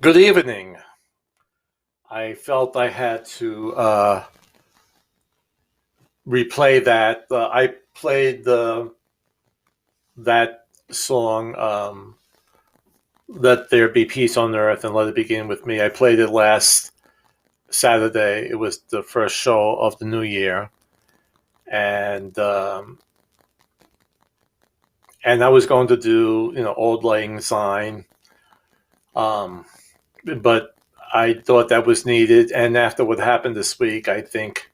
Good evening. I felt I had to replay that. I played that song, "Let There Be Peace on Earth" and "Let It Begin with Me." I played it last Saturday. It was the first show of the new year, and I was going to do "Old Lang Syne," um, but I thought that was needed. And after what happened this week, I think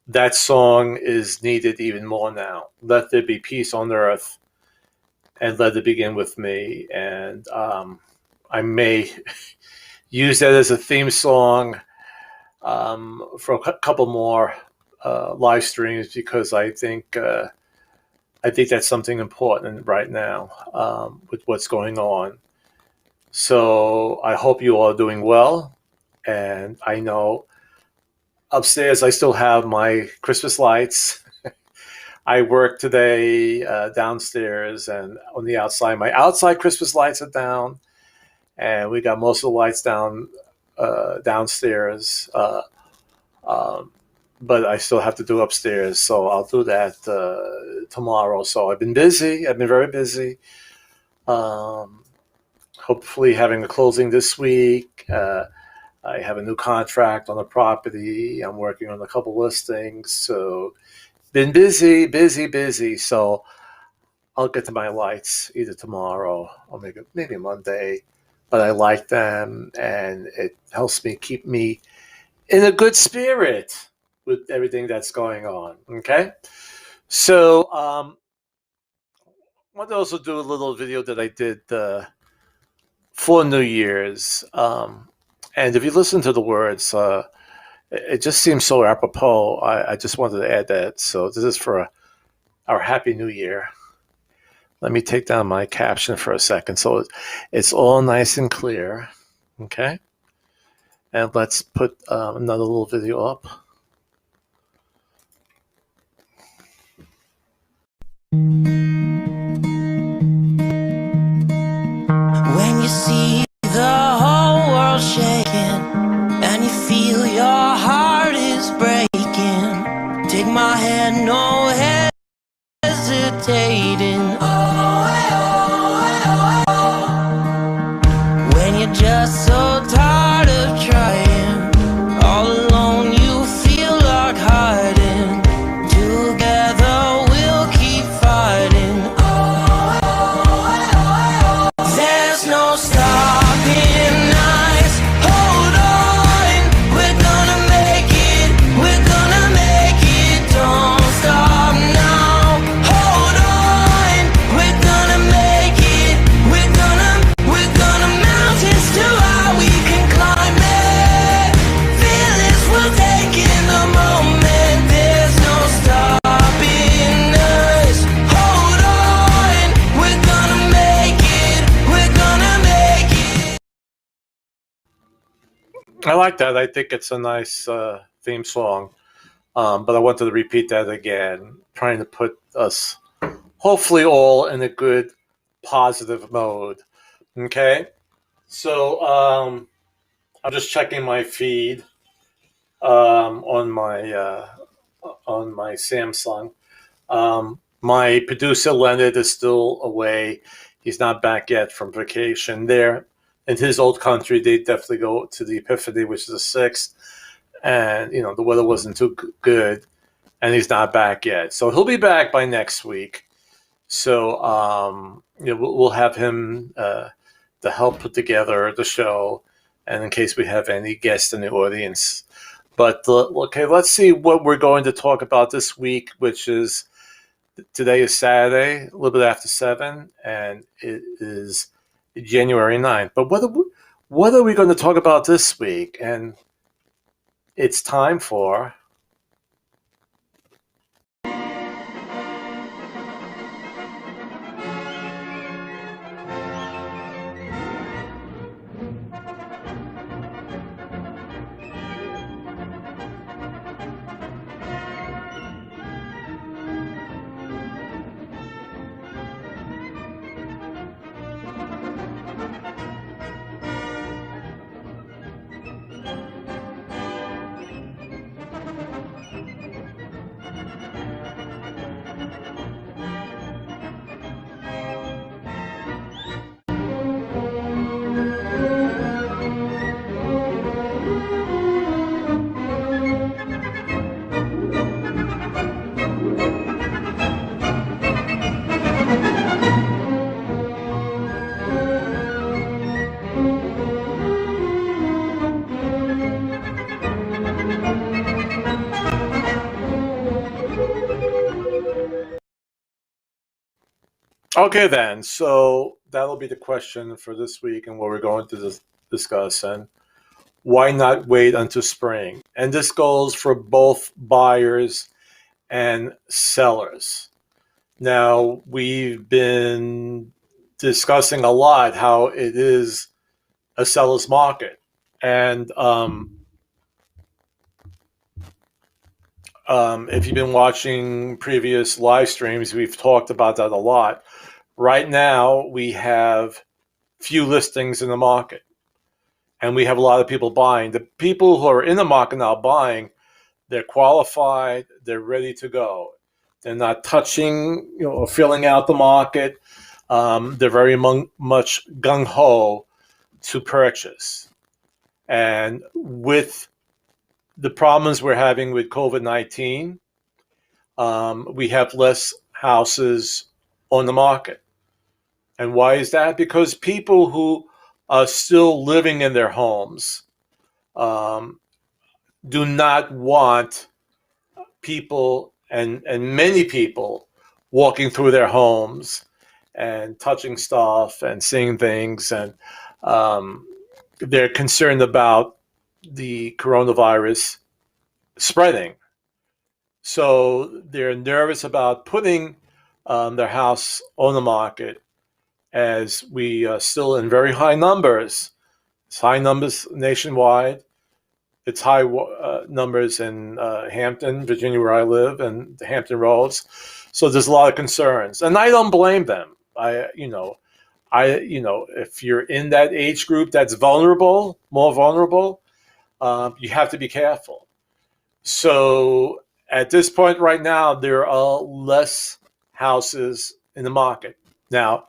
that song is needed even more now. Let there be peace on earth, and let it begin with me. And I may use that as a theme song for a couple more live streams because I think that's something important right now with what's going on. So I hope you all are doing well, and I know upstairs I still have my Christmas lights. I work today downstairs and on the outside. My outside Christmas lights are down, and we got most of the lights down downstairs. But I still have to do upstairs, so I'll do that tomorrow. So I've been busy. I've been very busy. Um, Hopefully, having a closing this week. I have a new contract on the property. I'm working on a couple listings, so been busy, busy, busy. So I'll get to my lights either tomorrow or maybe Monday. But I like them, and it helps me keep me in a good spirit with everything that's going on. Okay, so I want to also do a little video that I did for New Year's, and if you listen to the words. It just seems so apropos. I just wanted to add that. So this is for our Happy New Year. Let me take down my caption for a second so it's all nice and clear. Okay? And let's put another little video up. When you see the whole world shaking and you feel your heart is breaking, take my hand, no hesitating. When you're just so tired of trying, all alone you feel like hiding. Together we'll keep fighting. There's no stopping us. Hold on, we're gonna make it. We're gonna make it. Don't stop now. Hold on, we're gonna make it. We're gonna mountains too high we can climb it. Fearless, we'll take in the moment. There's no stopping us. Hold on, we're gonna make it. We're gonna make it. I like that. I think it's a nice theme song. But I wanted to repeat that again, trying to put us hopefully all in a good, positive mode. Okay? So I'm just checking my feed on my Samsung. My producer Leonard is still away. He's not back yet from vacation. There in his old country, they definitely go to the Epiphany, which is the 6th, and the weather wasn't too good, and he's not back yet. So he'll be back by next week. So we'll have him to help put together the show, and in case we have any guests in the audience. But okay, let's see what we're going to talk about this week, which is today is Saturday, a little bit after 7, and it is January 9th. But what are we going to talk about this week? And it's time for Okay, then. So that'll be the question for this week and what we're going to discuss. And why not wait until spring? And this goes for both buyers and sellers. Now, we've been discussing a lot how it is a seller's market. And if you've been watching previous live streams, we've talked about that a lot. Right now, we have few listings in the market, and we have a lot of people buying. The people who are in the market now buying, they're qualified, they're ready to go. They're not touching, or filling out the market. They're very much gung ho to purchase. And with the problems we're having with COVID-19, we have less houses on the market. And why is that? Because people who are still living in their homes um, do not want people and many people walking through their homes and touching stuff and seeing things. And um, they're concerned about the coronavirus spreading. So they're nervous about putting their house on the market, as we are still in very high numbers. It's high numbers nationwide. It's high numbers in Hampton, Virginia, where I live, and the Hampton Roads. So there's a lot of concerns, and I don't blame them. If you're in that age group that's vulnerable, more vulnerable, you have to be careful. So at this point right now, there are less houses in the market. Now,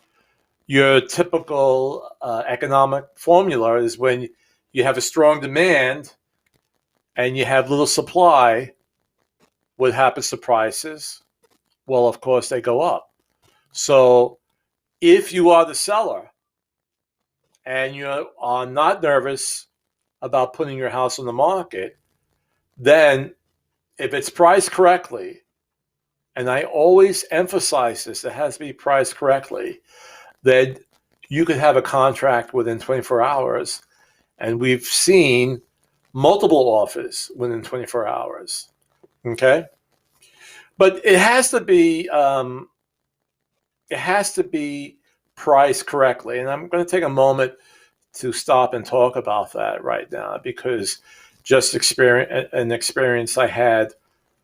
your typical economic formula is when you have a strong demand and you have little supply, what happens to prices? Well, of course, they go up. So if you are the seller and you are not nervous about putting your house on the market, then if it's priced correctly, and I always emphasize this, it has to be priced correctly, that you could have a contract within 24 hours. And we've seen multiple offers within 24 hours. Okay? But it has to be priced correctly. And I'm going to take a moment to stop and talk about that right now, because just an experience I had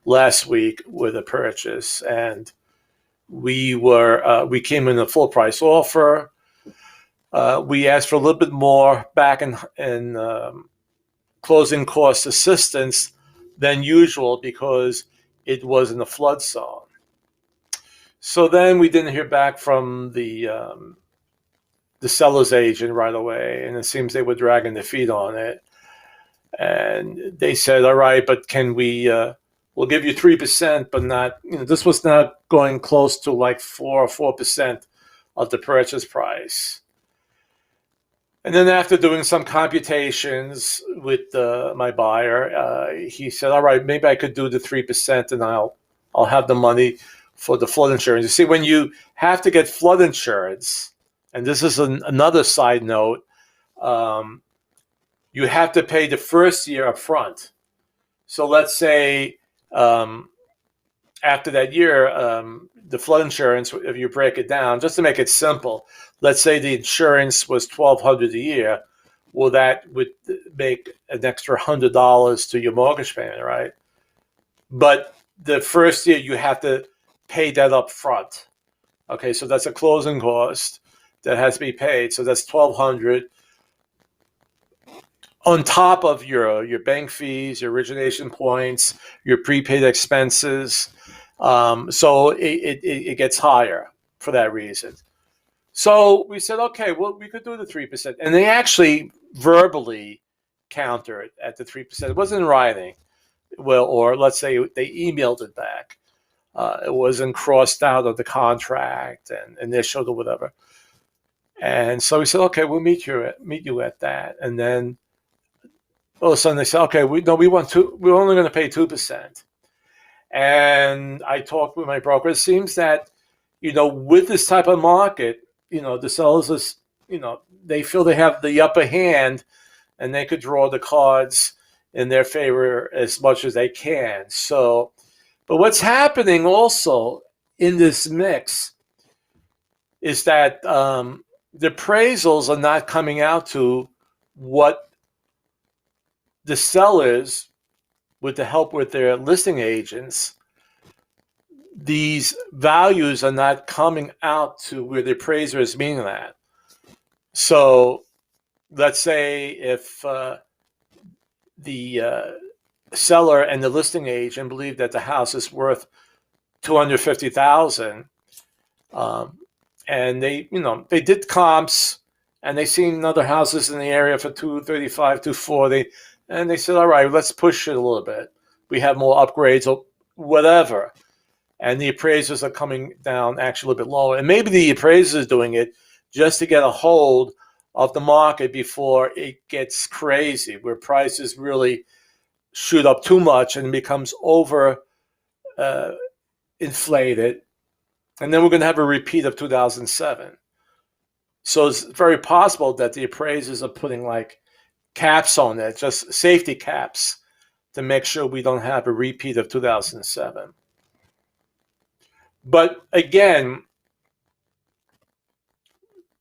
last week with a purchase, and we came in a full price offer. We asked for a little bit more back in closing cost assistance than usual because it was in a flood zone. So then we didn't hear back from the seller's agent right away, and it seems they were dragging their feet on it. And they said, "All right, but can we? We'll give you 3%, but not. This was not going close to like 4% of the purchase price." And then after doing some computations with my buyer, he said, "All right, maybe I could do the 3%, and I'll have the money for the flood insurance." You see, when you have to get flood insurance, and this is another side note, you have to pay the first year up front. So let's say after that year, the flood insurance, if you break it down, just to make it simple, let's say the insurance was $1,200 a year. Well, that would make an extra $100 to your mortgage payment, right? But the first year you have to pay that up front. Okay, so that's a closing cost that has to be paid. So that's $1,200 on top of your bank fees, your origination points, your prepaid expenses. So it gets higher for that reason. So we said, okay, well, we could do the 3%. And they actually verbally countered at the 3%. It wasn't in writing. Well, or let's say they emailed it back. It wasn't crossed out of the contract and initialed or whatever. And so we said, okay, we'll meet you at that. And then all of a sudden they said, okay, we're only going to pay 2%. And I talked with my broker. It seems that with this type of market, the sellers is, they feel they have the upper hand and they could draw the cards in their favor as much as they can. So, but what's happening also in this mix is that the appraisals are not coming out to what the sellers, with the help with their listing agents, these values are not coming out to where the appraiser is meaning that. So let's say if the seller and the listing agent believe that the house is worth $250,000, and they did comps and they seen other houses in the area for 235, 240, and they said, all right, let's push it a little bit. We have more upgrades or whatever. And the appraisers are coming down actually a little bit lower. And maybe the appraiser is doing it just to get a hold of the market before it gets crazy, where prices really shoot up too much and becomes over inflated. And then we're going to have a repeat of 2007. So it's very possible that the appraisers are putting like caps on it, just safety caps, to make sure we don't have a repeat of 2007. But again,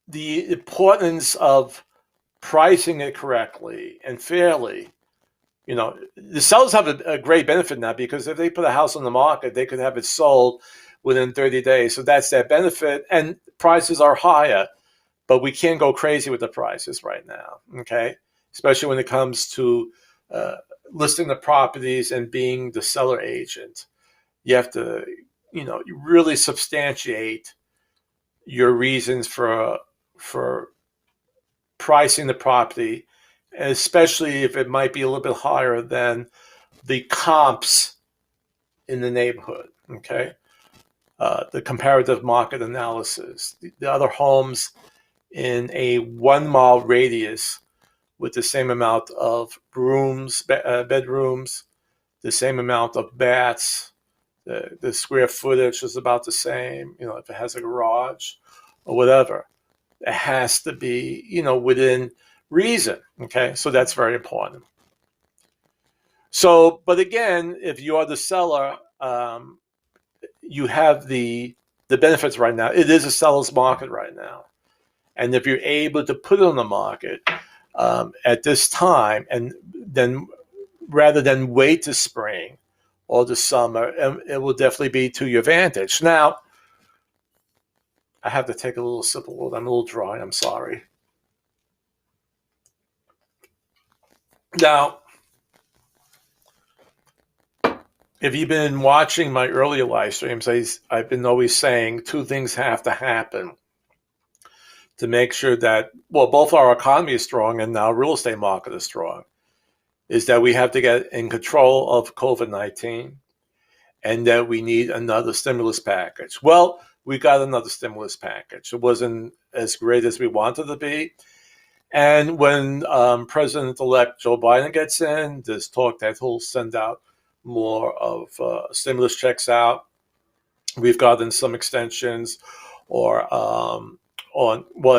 the importance of pricing it correctly and fairly, the sellers have a great benefit now, because if they put a house on the market, they could have it sold within 30 days. So that's their benefit. And prices are higher, but we can't go crazy with the prices right now, okay? Especially when it comes to listing the properties and being the seller agent. You have to, you really substantiate your reasons for pricing the property, especially if it might be a little bit higher than the comps in the neighborhood, okay? The comparative market analysis, the other homes in a 1 mile radius with the same amount of rooms, bedrooms, the same amount of baths, the square footage is about the same, if it has a garage or whatever. It has to be, within reason, okay? So that's very important. So, but again, if you are the seller, you have the benefits right now. It is a seller's market right now. And if you're able to put it on the market at this time, and then rather than wait to spring or the summer, it will definitely be to your advantage. Now, I have to take a little sip of water. I'm a little dry. I'm sorry. Now, if you've been watching my earlier live streams, I've been always saying two things have to happen to make sure that, well, both our economy is strong and now real estate market is strong, is that we have to get in control of COVID-19 and that we need another stimulus package. Well, we got another stimulus package. It wasn't as great as we wanted it to be. And when President-elect Joe Biden gets in, there's talk that he'll send out more of stimulus checks out. We've gotten some extensions or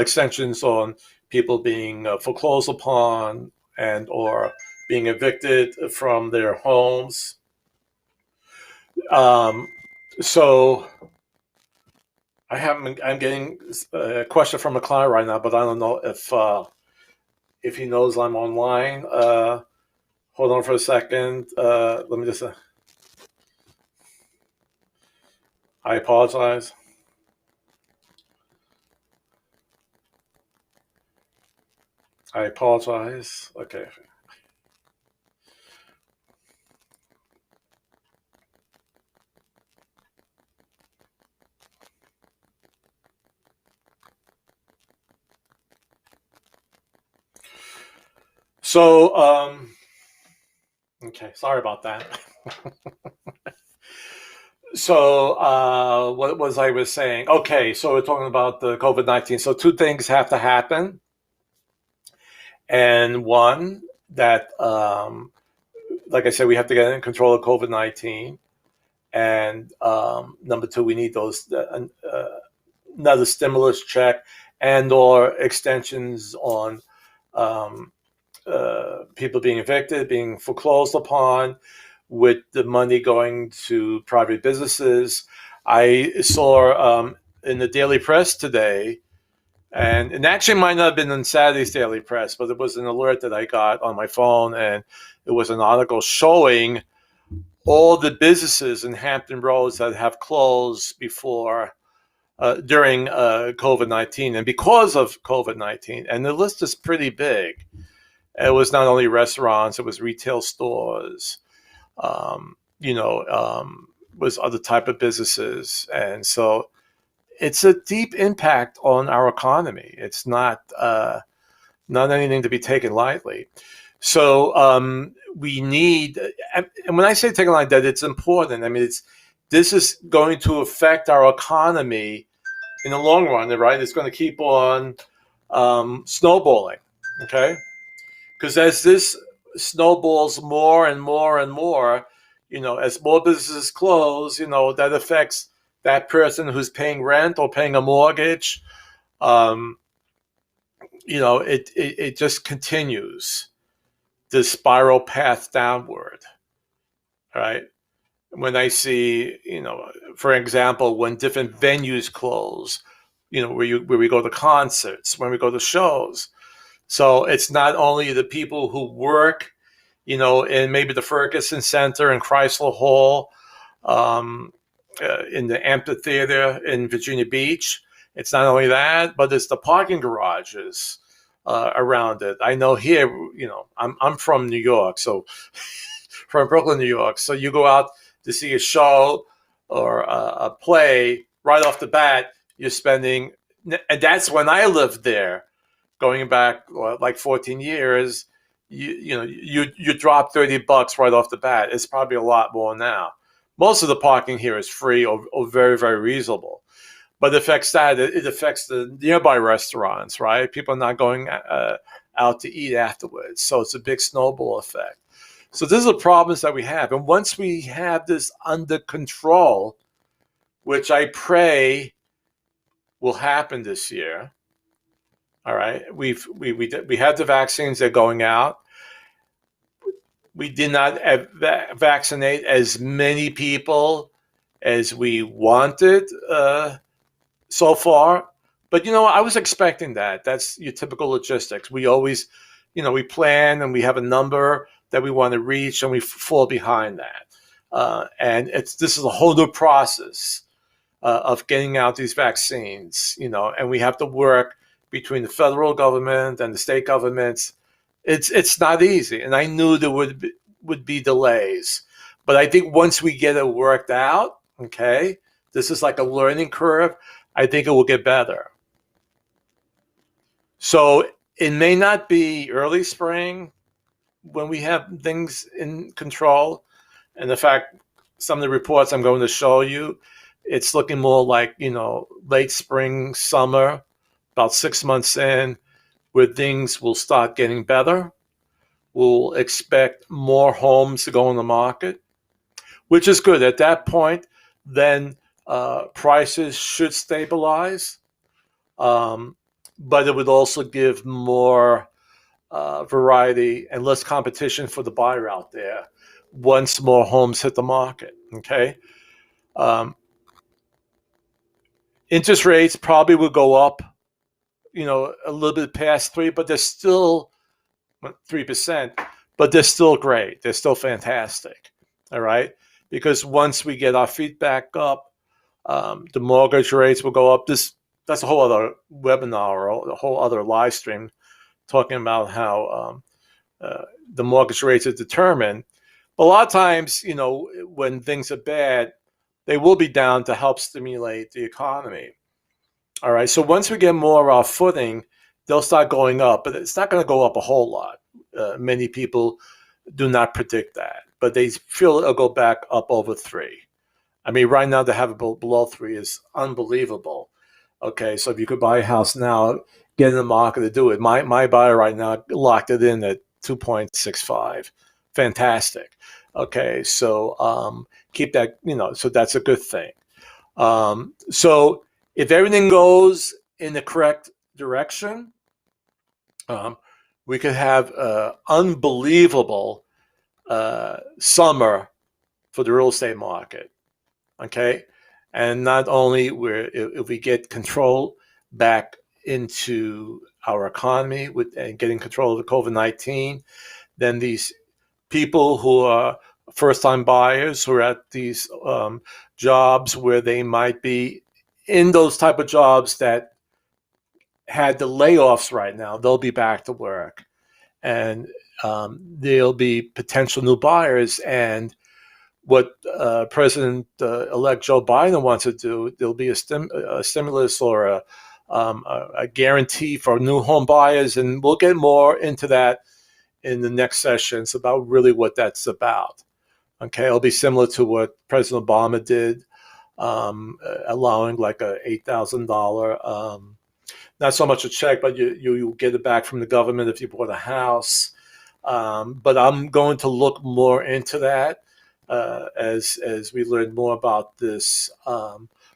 extensions on people being foreclosed upon and or being evicted from their homes. So I'm getting a question from a client right now, but I don't know if he knows I'm online. Hold on for a second. Let me just. I apologize. Okay. So, okay, sorry about that. So, what was I was saying? Okay, so we're talking about the COVID-19. So two things have to happen. And one, that, like I said, we have to get in control of COVID-19. And number two, we need those another stimulus check and or extensions on um, people being evicted, being foreclosed upon, with the money going to private businesses. I saw in the Daily Press today, and it actually might not have been in Saturday's Daily Press, but it was an alert that I got on my phone, and it was an article showing all the businesses in Hampton Roads that have closed before during COVID-19 and because of COVID-19. And the list is pretty big. It was not only restaurants, it was retail stores, was other type of businesses. And so it's a deep impact on our economy. It's not anything to be taken lightly. So we need, and when I say taken like that, it's important. I mean, this is going to affect our economy in the long run, right? It's going to keep on snowballing, okay? Because as this snowballs more and more and more, as more businesses close, that affects that person who's paying rent or paying a mortgage. It just continues the spiral path downward, right? When I see, for example, when different venues close, where we go to concerts, when we go to shows. So it's not only the people who work, in maybe the Ferguson Center and Chrysler Hall, in the amphitheater in Virginia Beach. It's not only that, but it's the parking garages around it. I know here, I'm from New York, so from Brooklyn, New York. So you go out to see a show or a play, right off the bat, you're spending, and that's when I lived there, going back like 14 years. You drop $30 right off the bat. It's probably a lot more now. Most of the parking here is free or very, very reasonable. But it affects that. It affects the nearby restaurants, right? People are not going out to eat afterwards. So it's a big snowball effect. So these are the problems that we have. And once we have this under control, which I pray will happen this year, all right, we have the vaccines that are going out. We did not vaccinate as many people as we wanted so far. But, I was expecting that. That's your typical logistics. We always, we plan and we have a number that we want to reach and we fall behind that. And this is a whole new process of getting out these vaccines, and we have to work between the federal government and the state governments. It's not easy, and I knew there would be delays, but I think once we get it worked out, okay, this is like a learning curve. I think it will get better. So it may not be early spring when we have things in control, and in fact, some of the reports I'm going to show you, it's looking more like late spring, summer, about 6 months in, where things will start getting better. We'll expect more homes to go on the market, which is good. At that point, then prices should stabilize, but it would also give more variety and less competition for the buyer out there once more homes hit the market, okay? Interest rates probably will go up, a little bit past 3%, but they're still 3%, but they're still great. They're still fantastic. All right. Because once we get our feet back up, the mortgage rates will go up. That's a whole other webinar or a whole other live stream talking about how the mortgage rates are determined. But a lot of times, when things are bad, they will be down to help stimulate the economy. All right. So once we get more of our footing, they'll start going up, but it's not going to go up a whole lot. Many people do not predict that, but they feel it'll go back up over 3. I mean, right now to have it below 3 is unbelievable. Okay, so if you could buy a house now, get in the market to do it. My buyer right now locked it in at 2.65. Fantastic. Okay, so keep that, so that's a good thing. So if everything goes in the correct direction, we could have an unbelievable summer for the real estate market. Okay, and not only if we get control back into our economy and getting control of the COVID-19, then these people who are first-time buyers who are at these jobs where they might be in those type of jobs that had the layoffs right now, they'll be back to work, and there'll be potential new buyers. And what President-elect Joe Biden wants to do, there'll be a stimulus or a guarantee for new home buyers, and we'll get more into that in the next sessions about really what that's about. Okay, it'll be similar to what President Obama did, allowing like a $8,000, not so much a check, but you get it back from the government if you bought a house. But I'm going to look more into that as we learn more about this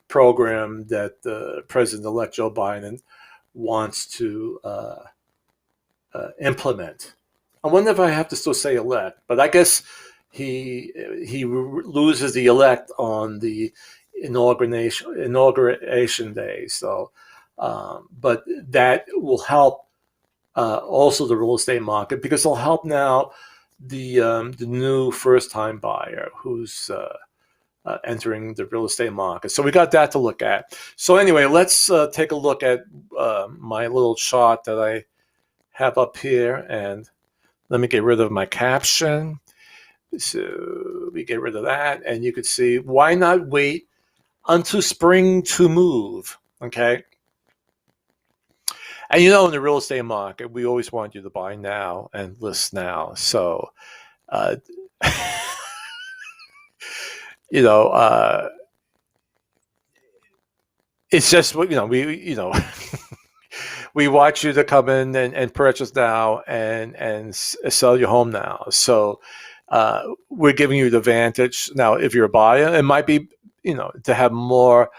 program that President-elect Joe Biden wants to implement. I wonder if I have to still say elect, but I guess he loses the elect on the inauguration day. So, but that will help also the real estate market, because it'll help now the new first-time buyer who's entering the real estate market. So we got that to look at. So anyway, let's take a look at my little chart that I have up here, and let me get rid of my caption. So we get rid of that, and you could see, why not wait until spring to move? Okay. And in the real estate market, we always want you to buy now and list now. So, it's just we we want you to come in and purchase now and sell your home now. So we're giving you the advantage now. If you're a buyer, it might be to have more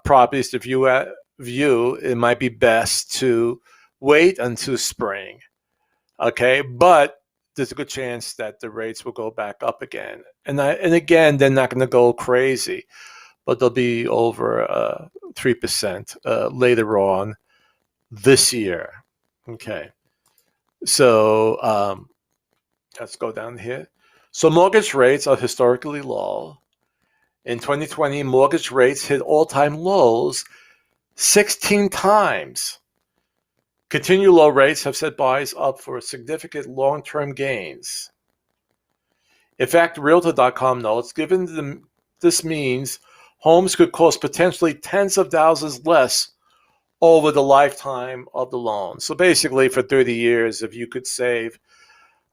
properties to view. It might be best to wait until spring. Okay, but there's a good chance that the rates will go back up again, and again, they're not going to go crazy, but they'll be over 3% later on this year. Okay, so let's go down here. So mortgage rates are historically low. In 2020, mortgage rates hit all-time lows 16 times. Continued low rates have set buyers up for significant long-term gains. In fact, Realtor.com notes, this means homes could cost potentially tens of thousands less over the lifetime of the loan. So basically, for 30 years, if you could save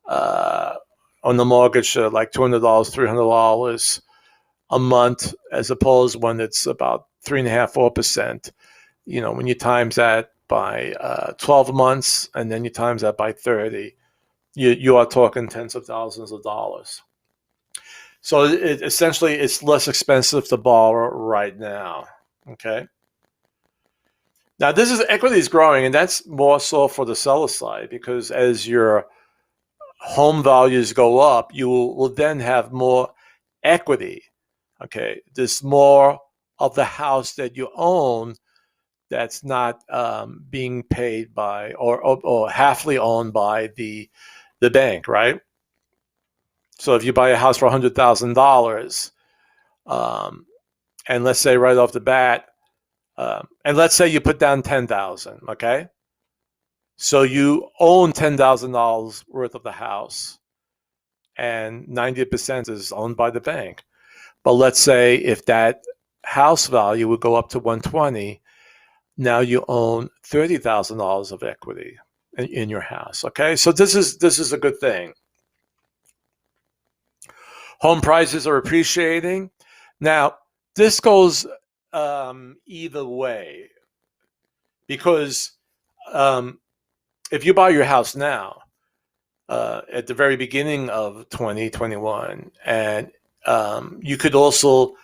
on the mortgage like $200, $300 a month, as opposed when it's about 3.5%, 4%, when you times that by 12 months and then you times that by 30, you are talking tens of thousands of dollars. So essentially, it's less expensive to borrow right now. Okay. Now, equity is growing, and that's more so for the seller side, because as your home values go up, you will then have more equity. Okay, there's more of the house that you own that's not being paid by or halfly owned by the bank, right? So if you buy a house for $100,000, and let's say right off the bat, and let's say you put down $10,000, okay? So you own $10,000 worth of the house, and 90% is owned by the bank. But let's say if that house value would go up to 120, now you own $30,000 of equity in your house. Okay, so this is a good thing. Home prices are appreciating. Now, this goes either way, because if you buy your house now, at the very beginning of 2021. And you could also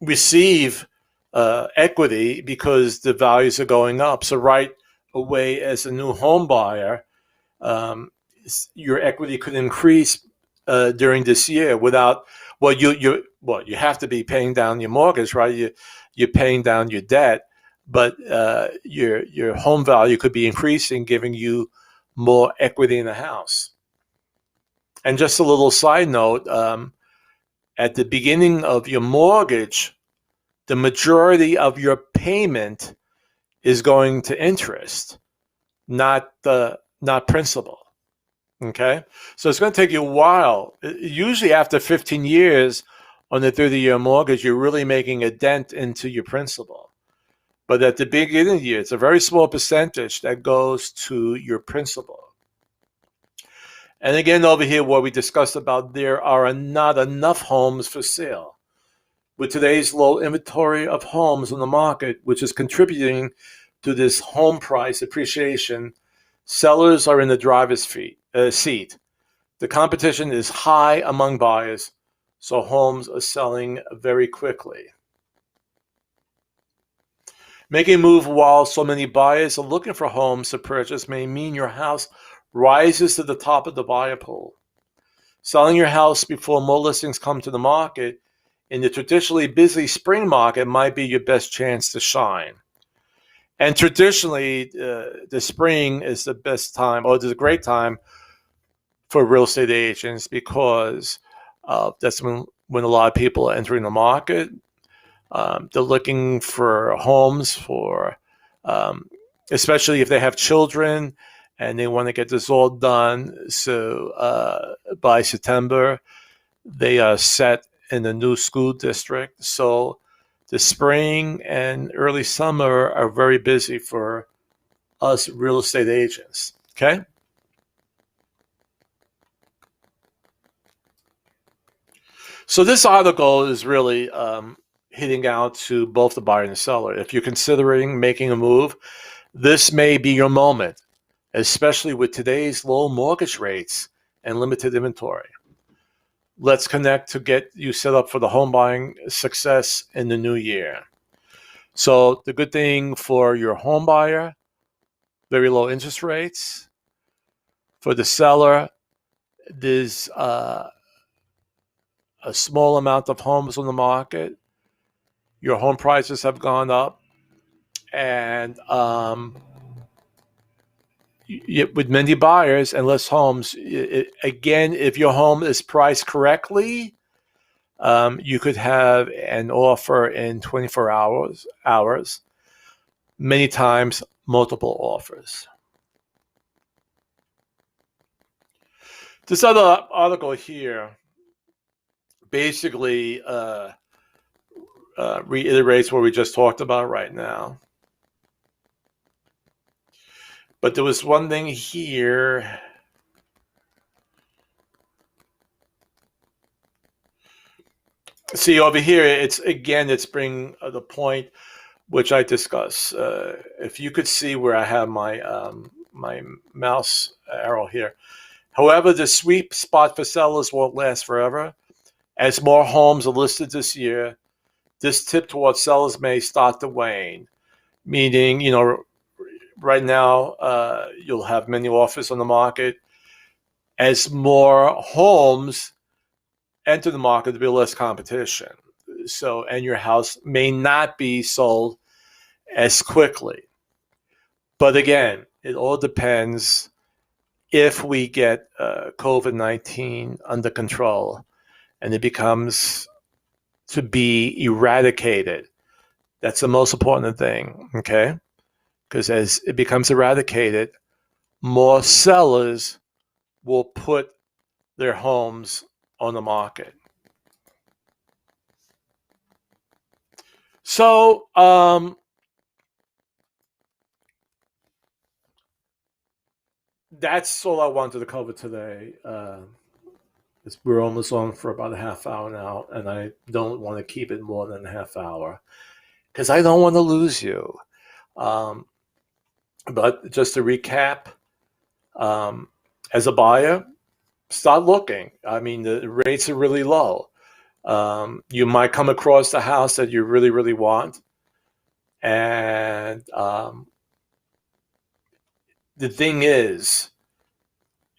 receive equity because the values are going up. So right away, as a new home buyer, your equity could increase during this year without you have to be paying down your mortgage, right? You're paying down your debt, but your home value could be increasing, giving you more equity in the house. And just a little side note: at the beginning of your mortgage, the majority of your payment is going to interest, not principal. Okay, so it's going to take you a while. Usually, after 15 years on the 30-year mortgage, you're really making a dent into your principal. But at the beginning of the year, it's a very small percentage that goes to your principal. And again, over here, what we discussed about, there are not enough homes for sale. With today's low inventory of homes on the market, which is contributing to this home price appreciation, sellers are in the driver's seat. The competition is high among buyers, so homes are selling very quickly. Making a move while so many buyers are looking for homes to purchase may mean your house rises to the top of the buyer pool. Selling your house before more listings come to the market in the traditionally busy spring market might be your best chance to shine. And traditionally, the spring is the best time, or it's a great time for real estate agents, because that's when a lot of people are entering the market. They're looking for homes for, especially if they have children and they want to get this all done. So by September, they are set in the new school district. So the spring and early summer are very busy for us real estate agents. Okay. So this article is really hitting out to both the buyer and the seller. If you're considering making a move, this may be your moment, especially with today's low mortgage rates and limited inventory. Let's connect to get you set up for the home buying success in the new year. So the good thing for your home buyer, very low interest rates. For the seller, there's a small amount of homes on the market. Your home prices have gone up, and with many buyers and less homes, again, if your home is priced correctly, you could have an offer in 24 hours, many times multiple offers. This other article here basically reiterates what we just talked about right now. But there was one thing here. See, over here, it's bringing the point which I discuss. If you could see where I have my my mouse arrow here. However, the sweet spot for sellers won't last forever. As more homes are listed this year, this tip towards sellers may start to wane. Meaning, right now, you'll have many offers on the market. As more homes enter the market, there'll be less competition. So, and your house may not be sold as quickly. But again, it all depends if we get COVID-19 under control and it becomes to be eradicated. That's the most important thing, okay? Because as it becomes eradicated, more sellers will put their homes on the market. So, that's all I wanted to cover today. We're almost on for about a half hour now, and I don't want to keep it more than a half hour because I don't want to lose you. But just to recap, As a buyer, start looking. I mean, the rates are really low. You might come across a house that you really, really want. And the thing is,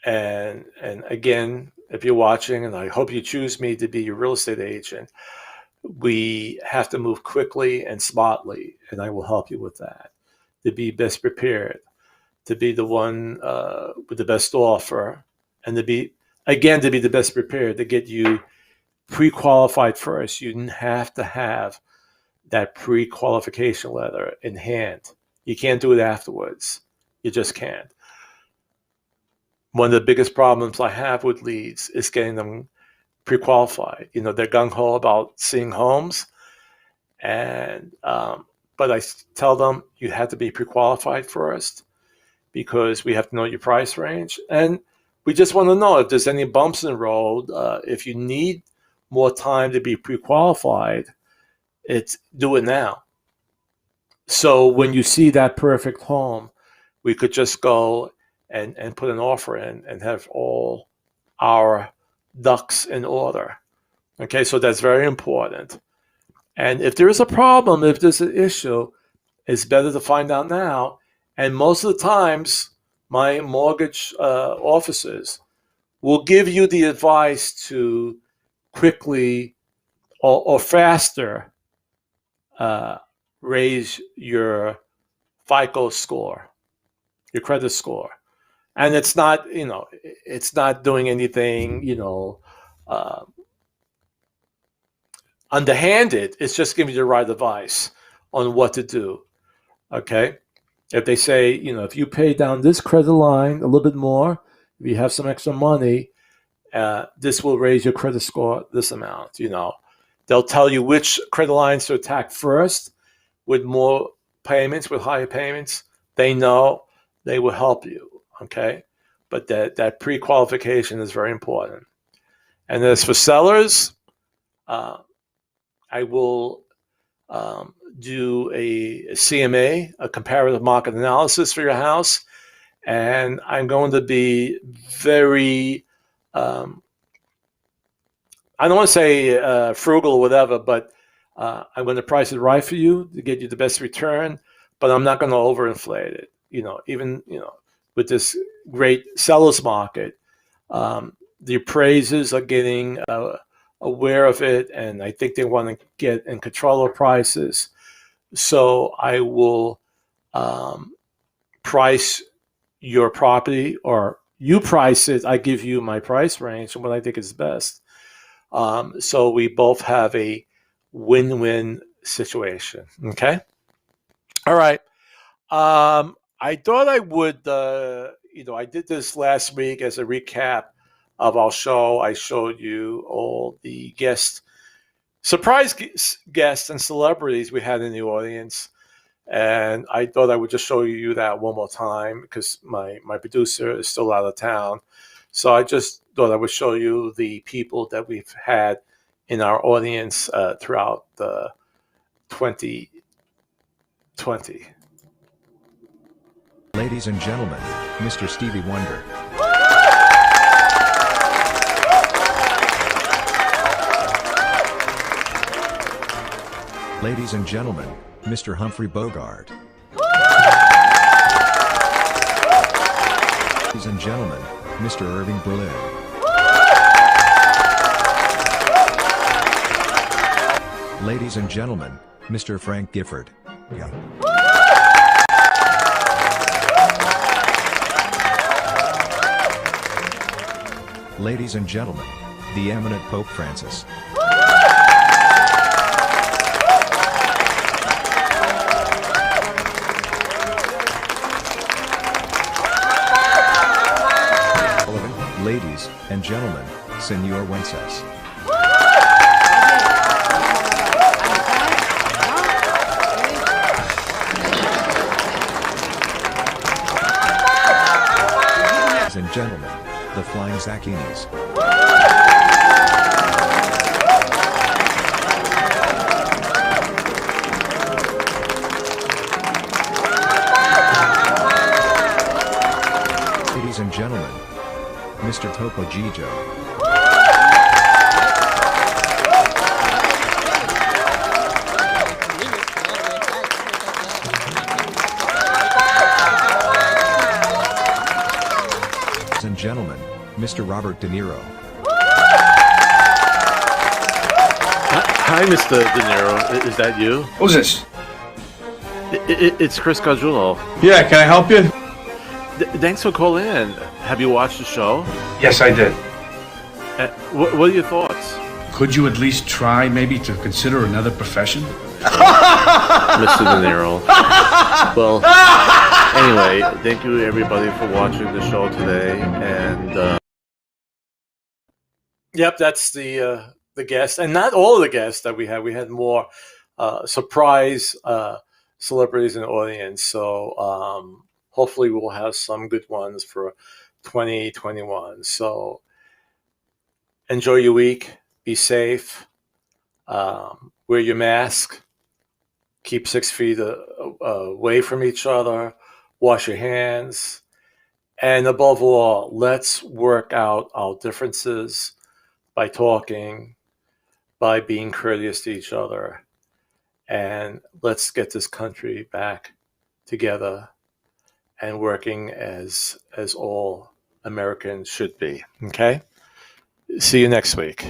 and again, if you're watching, and I hope you choose me to be your real estate agent, we have to move quickly and smartly, and I will help you with that, to be best prepared, to be the one with the best offer, and to be the best prepared, to get you pre-qualified first. You didn't have to have that pre-qualification letter in hand. You can't do it afterwards. You just can't. One of the biggest problems I have with leads is getting them pre-qualified. You know, they're gung-ho about seeing homes, and but I tell them you have to be pre-qualified first, because we have to know your price range, and we just want to know if there's any bumps in the road. If you need more time to be pre-qualified, do it now. So when you see that perfect home, we could just go and put an offer in and have all our ducks in order. Okay, so that's very important. And if there is a problem, if there's an issue, it's better to find out now. And most of the times, my mortgage officers will give you the advice to quickly or faster raise your FICO score, your credit score. And it's not, it's not doing anything, underhanded. It's just giving you the right advice on what to do. Okay. If they say, if you pay down this credit line a little bit more, if you have some extra money, this will raise your credit score this amount. They'll tell you which credit lines to attack first with more payments, with higher payments. They know, they will help you. Okay. But that pre-qualification is very important. And as for sellers, I will do a CMA, a comparative market analysis for your house. And I'm going to be very, I don't want to say frugal or whatever, but I'm going to price it right for you to get you the best return, but I'm not going to overinflate it. Even with this great seller's market, the appraisers are getting aware of it, and I think they want to get in control of prices. So I will price your property, or you price it. I give you my price range and what I think is best. So we both have a win-win situation. Okay. All right. I thought I would, I did this last week as a recap of our show. I showed you all the surprise guests and celebrities we had in the audience. And I thought I would just show you that one more time, because my producer is still out of town. So I just thought I would show you the people that we've had in our audience throughout the 2020. Ladies and gentlemen, Mr. Stevie Wonder. Ladies and gentlemen, Mr. Humphrey Bogart. Ladies and gentlemen, Mr. Irving Berlin. Ladies and gentlemen, Mr. Frank Gifford. Yeah. Ladies and gentlemen, the eminent Pope Francis. Ladies and gentlemen, Senor Wences. Ladies and gentlemen, the Flying Zacchinis. Ladies and Mr. Topo Gijo. Ladies and gentlemen, Mr. Robert De Niro. Hi, Mr. De Niro. Is that you? Who's this? It's Chris Gargiulo. Yeah, can I help you? Thanks for calling in. Have you watched the show? Yes, I did. What are your thoughts? Could you at least try maybe to consider another profession? Mr. De Niro. Well, anyway, thank you everybody for watching the show today. And Yep, that's the guest, and not all of the guests that we had. We had more surprise celebrities in the audience. So hopefully we'll have some good ones for 2021. So enjoy your week. Be safe. Wear your mask. Keep 6 feet away from each other. Wash your hands. And above all, let's work out our differences by talking, by being courteous to each other. And let's get this country back together and working as all Americans should be. Okay? See you next week.